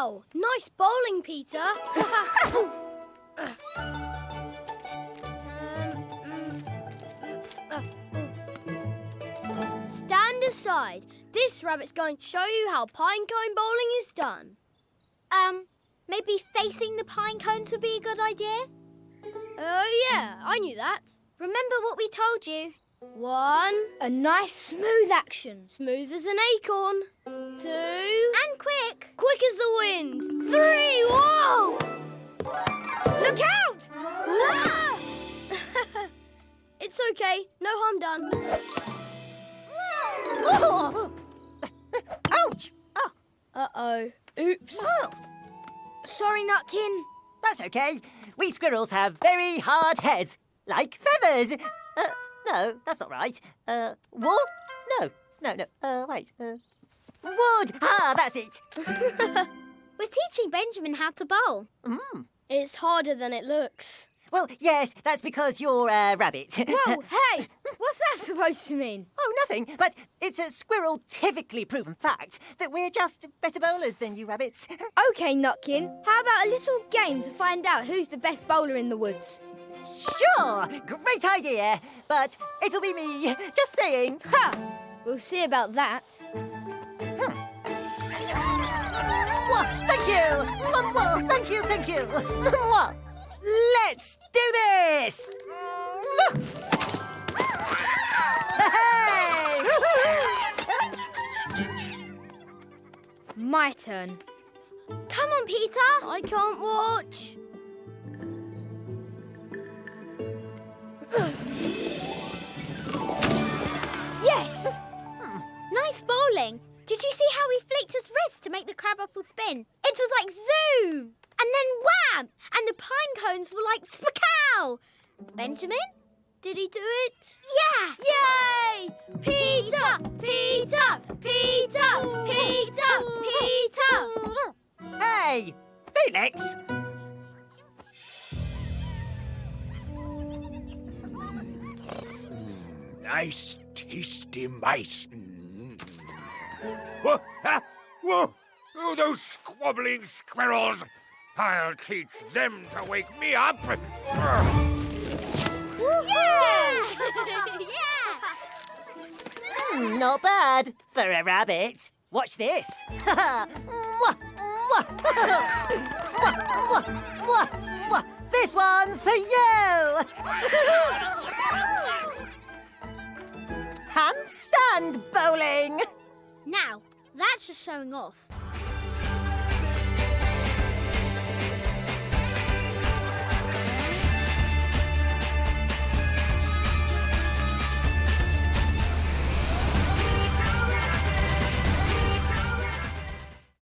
Wow! Nice bowling, Peter. Stand aside. This rabbit's going to show you how pinecone bowling is done. Maybe facing the pine cones would be a good idea? Oh, yeah, I knew that. Remember what we told you. 1. A nice smooth action. Smooth as an acorn. 2. And quick. Quick as the wind. 3. Whoa! Look out! Ah! It's okay. No harm done. Oh! Ouch! Oh. Uh-oh. Oops. Oh. Sorry, Nutkin. That's okay. We squirrels have very hard heads, like feathers. No, that's not right. Wool? No. Wait. Wood! Ah, that's it. We're teaching Benjamin how to bowl. It's harder than it looks. Well, yes, that's because you're a rabbit. Whoa, hey! What's that supposed to mean? Oh, nothing. But it's a squirrel-typically proven fact that we're just better bowlers than you rabbits. OK, Nutkin, how about a little game to find out who's the best bowler in the woods? Sure! Great idea. But it'll be me. Just saying. Ha! We'll see about that. Mwah, thank you. Mwah, thank you. Mwah. Let's do this! Hey! My turn. Come on, Peter. I can't watch. Yes! Nice bowling. Did you see how he flicked his wrist to make the crabapple spin? It was like zoom! And then wham! And the pine cones were like spacow! Benjamin? Did he do it? Yeah! Yay! Peter! Peter! Peter! Peter! Peter! Hey! Felix! Nice, tasty mice. Whoa! Ah, whoa! Oh, those squabbling squirrels! I'll teach them to wake me up. Yeah! Not bad for a rabbit. Watch this. Mwah, mwah. Mwah, mwah, mwah, mwah. This one's for you. Handstand bowling. Now, that's just showing off.